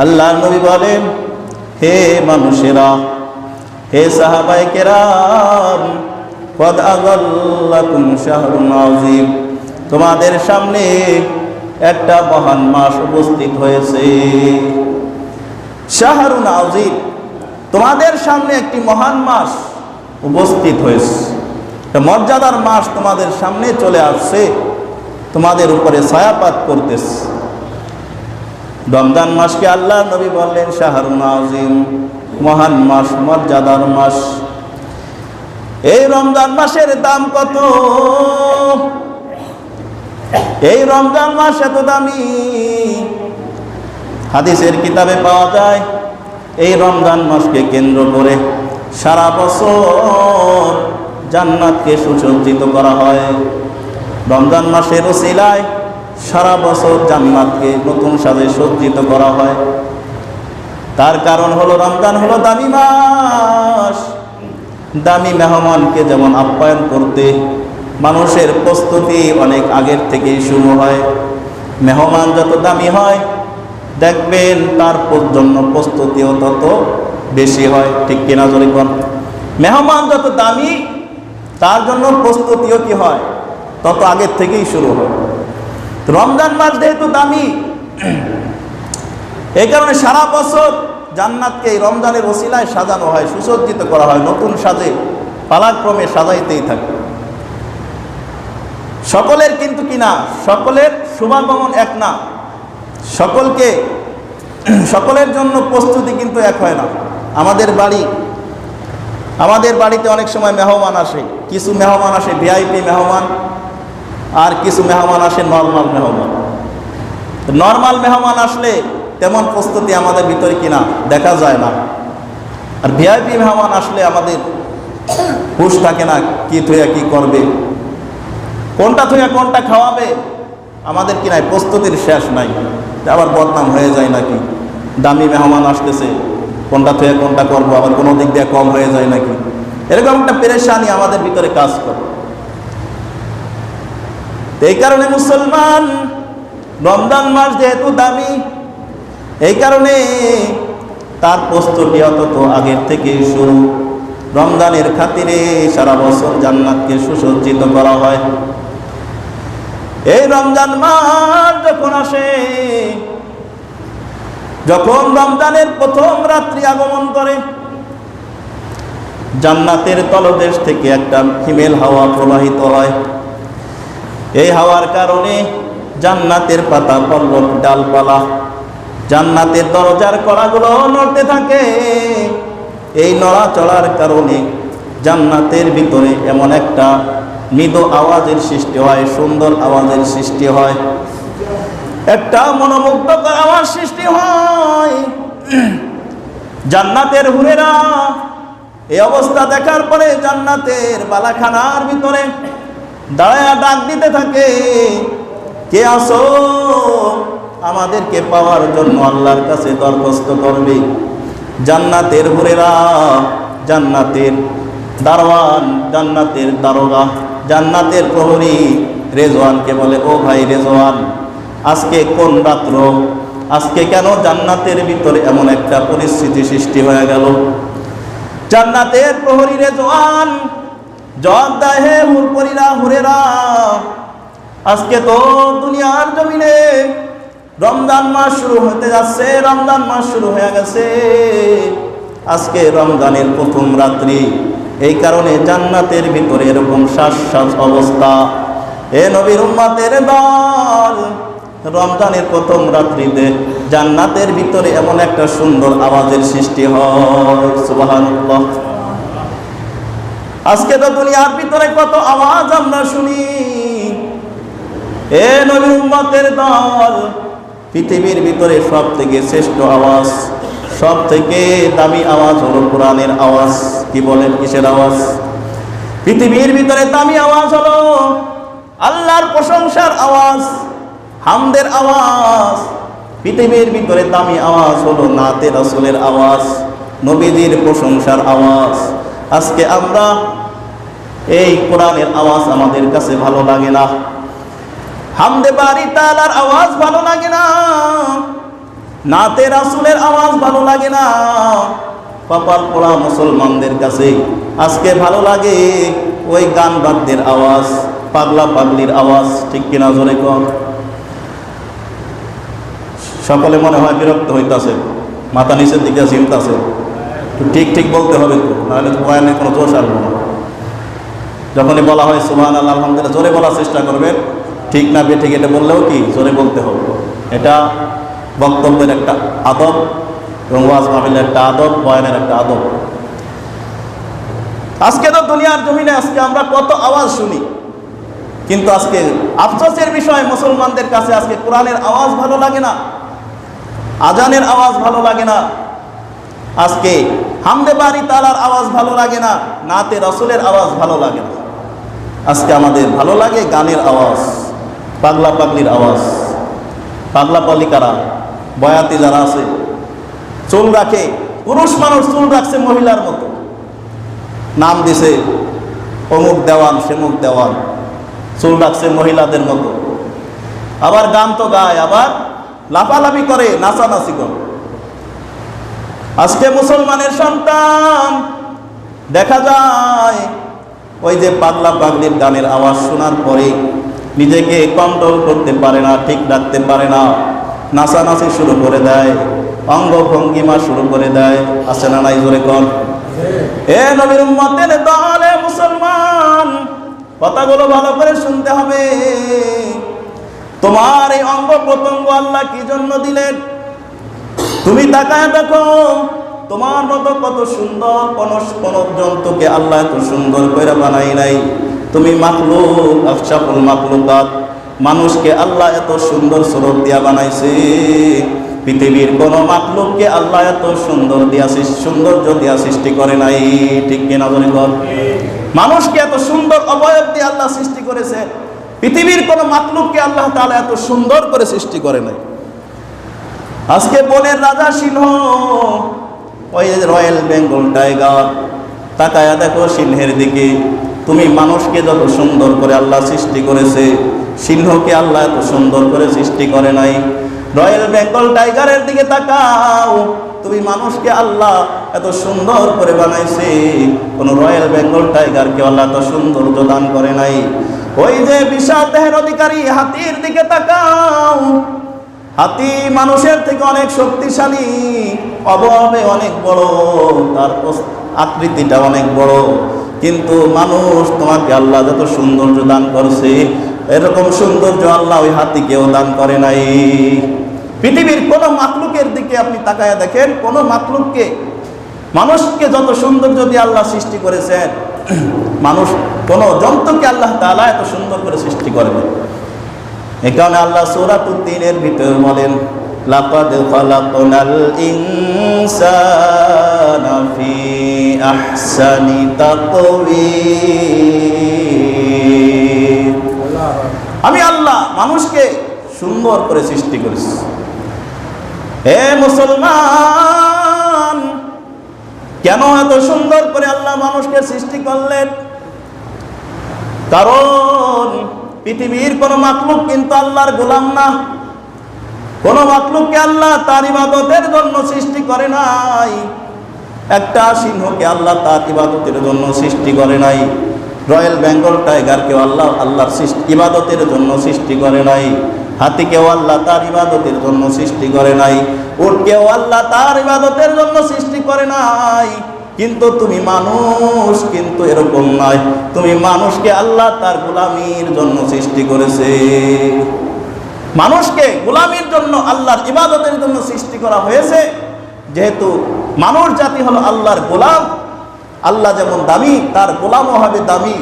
আল্লাহর নবী বলেন, হে মানুষেরা, হে সাহাবায়ে কেরাম, কদ আযাল্লাকুম শাহরুন আযীম, তোমাদের সামনে একটা মহান মাস উপস্থিত হয়েছে। শাহরুন আযীম, তোমাদের সামনে একটি মহান মাস উপস্থিত হয়েছে, একটা মর্যাদার মাস তোমাদের সামনে চলে আসছে, তোমাদের উপরে ছায়াপাত করতেছে। রমজান মাসকে আল্লাহ নবী বললেন শাহরুন আযীম, মহান মাস, মর্যাদার মাস। এই রমজান মাসের দাম কত? এই রমজান মাস এত দামি, হাদিসের কিতাবে পাওয়া যায় এই রমজান মাসকে কেন্দ্র করে সারা বছর জান্নাতকে সুসজ্জিত করা হয়। রমজান মাসের ওসিলায় সারা বছর জান্নাতকে নতুন সাজে সজ্জিত করা হয়। তার কারণ হলো রমজান হলো দামি মাস। দামি মেহমানকে যেমন আপ্যায়ন করতে মানুষের প্রস্তুতি অনেক আগের থেকেই শুরু হয়। মেহমান যত দামি হয় দেখবেন তার জন্য প্রস্তুতিও তত বেশি হয়, ঠিক কিনা জোরে কোন? মেহমান যত দামি তার জন্য প্রস্তুতিও কি হয়, তত আগের থেকেই শুরু হয়। রমজান মাস যেহেতু দামি, এই কারণে সারা বছর জান্নাতকে এই রমজানের ওসিলায় সাজানো হয়, সুসজ্জিত করা হয়, নতুন সাজে পালাক্রমে সাজাইতেই থাকে। সকলের কিন্তু কিনা, সকলের শুভাগমন এক না, সকলের জন্য প্রস্তুতি কিন্তু এক হয় না। আমাদের বাড়িতে অনেক সময় মেহমান আসে, কিছু মেহমান আসে ভিআইপি মেহমান, আর কিছু মেহমান আসে নর্মাল মেহমান। নর্মাল মেহমান আসলে তেমন প্রস্তুতি আমাদের ভিতরে কিনা দেখা যায় না, আর ভিআইপি মেহমান আসলে আমাদের হুঁশ থাকে না, কি থইয়া কি করবে, কোনটা থইয়া কোনটা খাওয়াবে, আমাদের কিনা প্রস্তুতির শেষ নাই। আবার বদনাম হয়ে যায় নাকি, দামি মেহমান আসতেছে, কোনটা থইয়া কোনটা করবো, আবার কোনো দিক দিয়ে কম হয়ে যায় নাকি, এরকম একটা পেরেশানি আমাদের ভিতরে কাজ করে। এই কারণে মুসলমান, রমজান মাস যেহেতু দামি, এই কারণে তার প্রস্তুতি অন্তত আগের থেকেই শুরু। রমজানের খাতিরে সারা বছর জান্নাতকে সুসজ্জিত করা হয়। এই রমজান মাস যখন আসে, যখন রমজানের প্রথম রাত্রি আগমন করে, জান্নাতের তলদেশ থেকে একটা হিমেল হাওয়া প্রবাহিত হয়। এই হাওয়ার কারণে জান্নাতের পাতা পল্লব ডালপালা, জান্নাতের দরজার কড়াগুলো নড়তে থাকে। এই নড়াচড়ার কারণে জান্নাতের ভিতরে এমন একটা মৃদু আওয়াজের সৃষ্টি হয়, সুন্দর আওয়াজের সৃষ্টি হয়, একটা মনোমুগ্ধকর আওয়াজ সৃষ্টি হয়। জান্নাতের হুরেরা এই অবস্থা দেখার পরে জান্নাতের বালাখানার ভিতরে দাঁড়ায়া ডাক দিতে থাকে, কে আসো? আমাদেরকে পাওয়ার জন্য আল্লাহর কাছে দরখাস্ত করবে। জান্নাতের হুরেরা, জান্নাতের দারওয়ান, জান্নাতের দারোগা, জান্নাতের প্রহরী রেজওয়ানকে বলে, ও ভাই রেজওয়ান, আজকে কোন রাত্র, আজকে কেন জান্নাতের ভিতরে এমন একটা পরিস্থিতি সৃষ্টি হয়ে গেল? জান্নাতের প্রহরী রেজওয়ান জবাব দেয়, হে হুরেরা, আজকে তো দুনিয়ার জমিনে রমজান মাস শুরু হতে যাচ্ছে, রমজান মাস শুরু হয়ে গেছে, আজকে রমজানের প্রথম রাত্রি। এই কারণে জান্নাতের ভিতরে এরকম শ্বাস অবস্থা। এ নবীর উম্মতের দল, রমজানের প্রথম রাত্রিতে জান্নাতের ভিতরে এমন একটা সুন্দর আওয়াজের সৃষ্টি হয়। সুবহানাল্লাহ। আজকে তো দুনিয়ার ভিতরে কত আওয়াজ আমরা শুনি। এ নবীর উম্মতের দল, পৃথিবীর ভিতরে সব থেকে শ্রেষ্ঠ আওয়াজ, সব থেকে দামি আওয়াজ হলো কোরআনের আওয়াজ। কি বলেন, কিসের আওয়াজ? পৃথিবীর ভিতরে দামি আওয়াজ হলো আল্লাহর প্রশংসার আওয়াজ, হামদের আওয়াজ। পৃথিবীর ভিতরে দামি আওয়াজ হলো নাতে রাসূলের আওয়াজ, নবীজির প্রশংসার আওয়াজ। আজকে আমরা এই কোরআনের আওয়াজ আমাদের কাছে ভালো লাগে না, হামদে বারি তাআলার আওয়াজ ভালো লাগে না। নাতে রাসূলের আওয়াজ ভালো লাগে না কপাল পোড়া মুসলমানদের কাছে। আজকে ভালো লাগে ওই গান বাদ্যের আওয়াজ, পাগলা পাগলির আওয়াজ, ঠিক কিনা জোরে কম। সকলে মনে হয় বিরক্ত হইতাছে, মাথা নিচের দিকে চিন্তাছে, ঠিক ঠিক বলতে হবে তো, নাহলে বয়ানে কোনো জোশ আসবে না। যখনই বলা হয় সুবহানাল্লাহ আলহামদুলিল্লাহ জোরে বলার চেষ্টা করবেন, ঠিক না বেঠিক এটা বললেও কি জোরে বলতে হবে। এটা বক্তব্যের একটা আদব এবং ওয়াজ মাহফিলের একটা আদব, বয়ানের একটা আদব। আজকে তো দুনিয়ার জমিনে আজকে আমরা কত আওয়াজ শুনি, কিন্তু আজকে আফসোসের বিষয় মুসলমানদের কাছে আজকে কোরআনের আওয়াজ ভালো লাগে না, আজানের আওয়াজ ভালো লাগে না, আজকে হামদে বারি তাআলার আওয়াজ ভালো লাগে না, নাতে রাসূলের আওয়াজ ভালো লাগে না। আজকে আমাদের ভালো লাগে গানের আওয়াজ, পাগলা পাগলির আওয়াজ। পাগলা পাগলি কারা? বয়াতি যারা আছে, চুল রাখে, পুরুষ মানুষ চুল রাখছে মহিলার মতো, নাম দিছে অমুক দেওয়ান সেমুক দেওয়ান, চুল রাখছে মহিলাদের মতো, আবার গান তো গায়, আবার লাফালাফি করে, নাচানাচি করে। আজকে মুসলমানের সন্তান দেখা যায় ওই যে পাগলা পাগলির গানের আওয়াজ শোনার পরে নিজেকে কন্ট্রোল করতে পারে না, ঠিক রাখতে পারে না, নাচানাচি শুরু করে দেয়, অঙ্গ ভঙ্গিমা শুরু করে দেয়। আছে না নাই জোরে কর? এ নবীর উম্মতের দলে মুসলমান, কথাগুলো ভালো করে শুনতে হবে। তোমার এই অঙ্গ প্রত্যঙ্গ আল্লাহ কি জন্য দিলেন? তুমি তাকায় দেখো, তোমার মতো কত সুন্দর কোন জন্তুকে আল্লাহ এত সুন্দর করে বানাই নাই। তুমি মাখলুক, আশরাফুল মাখলুকাত, মানুষকে আল্লাহ এত সুন্দর সুরত দিয়া বানাইছে। পৃথিবীর কোন মাখলুককে আল্লাহ এত সুন্দর দিয়া সৌন্দর্য দিয়া সৃষ্টি করে নাই, ঠিক কিনা বলে বল? মানুষকে এত সুন্দর অবয়ব দিয়ে আল্লাহ সৃষ্টি করেছে, পৃথিবীর কোন মাখলুককে আল্লাহ তাআলা এত সুন্দর করে সৃষ্টি করে নাই। আজকে বনের রাজা সিংহ, ওই রয়্যাল বেঙ্গল টাইগার, তাকায়া দেখো সিংহের দিকে। তুমি মানুষকে যত সুন্দর করে আল্লাহ সৃষ্টি করেছে, সিংহকে আল্লাহ এত সুন্দর করে সৃষ্টি করে নাই। রয়্যাল বেঙ্গল টাইগারের দিকে তাকাও, তুমি মানুষকে আল্লাহ এত সুন্দর করে বানাইছে, কোন রয়্যাল বেঙ্গল টাইগারকে আল্লাহ এত সৌন্দর্য দান করে নাই। ওই যে বিশাল দেহের অধিকারী হাতির দিকে তাকাও, হাতি মানুষের থেকে অনেক শক্তিশালী, অবয়বে অনেক বড়, তার আকৃতিটা অনেক বড়, কিন্তু মানুষ তোমাকে আল্লাহ যত সৌন্দর্য দান করছে, এরকম সৌন্দর্য আল্লাহ ওই হাতিকেও দান করে নাই। পৃথিবীর কোন মাখলুকের দিকে আপনি তাকায়া দেখেন, কোন মাখলুককে, মানুষকে যত সৌন্দর্য দিয়ে আল্লাহ সৃষ্টি করেছেন, মানুষ কোন জন্তুকে আল্লাহ তাআলা এত সুন্দর করে সৃষ্টি করেন। এই কারণে আল্লাহ সূরাতুত তিনের ভিতরে বলেন, লাকাদ খালাকনাল ইনসানা ফি আহসানি তাকওয়িম। আমি আল্লাহ মানুষকে সুন্দর করে সৃষ্টি করেছি। হে মুসলমান, কেন এত সুন্দর করে আল্লাহ মানুষকে সৃষ্টি করলেন? কারণ পৃথিবীর কোন মাখলুক কিন্তু আল্লাহর গোলাম না। কোন মাখলুককে আল্লাহ তার ইবাদতের জন্য সৃষ্টি করে নাই। একটা সিংহকে আল্লাহ তার ইবাদতের জন্য সৃষ্টি করে নাই। রয়্যাল বেঙ্গল টাইগারকেও আল্লাহ আল্লাহর ইবাদতের জন্য সৃষ্টি করে নাই। হাতিকেও আল্লাহ তার ইবাদতের জন্য সৃষ্টি করে নাই। উটকেও আল্লাহ তার ইবাদতের জন্য সৃষ্টি করে নাই। কিন্তু তুমি মানুষ কিন্তু এরকম নয়, তুমি মানুষকে আল্লাহ তার গোলামির জন্য সৃষ্টি করেছে। মানুষকে গোলামির জন্য, আল্লাহর ইবাদতের জন্য সৃষ্টি করা হয়েছে। যেহেতু মানুষ জাতি হলো আল্লাহর গোলাম, আল্লাহ যেমন দামি তার গোলামও হবে দামি,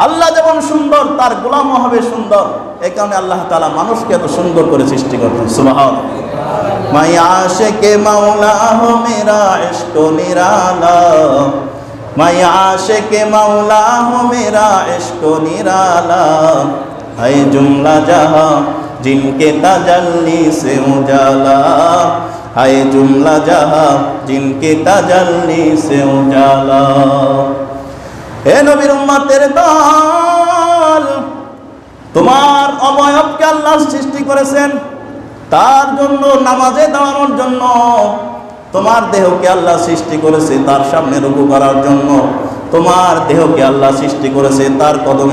আল্লাহ যেমন সুন্দর তার গোলামও হবে সুন্দর। এই কারণে আল্লাহ তাআলা মানুষকে এত সুন্দর করে সৃষ্টি করতেন। সুবহানাল্লাহ। মাই আশিকে মাওলা হো মেরা ইশক নিরালা, মাই আশিকে মাওলা হো মেরা ইশক নিরালা, হায় জুমলা জাহাं जिनके तजल्ली से उजाला, हाय जुमला जहां जिनके तजल्ली से उजाला। হে নবীর উম্মতের দল, তোমার অবয়বকে আল্লাহ সৃষ্টি করেছেন, তার জন্য নামাজে দাঁড়ানোর জন্য। তোমার দেহকে আল্লাহ সৃষ্টি করেছে তার সামনে রুকু করার জন্য। তোমার দেহকে আল্লাহ সৃষ্টি করেছে তার কদমে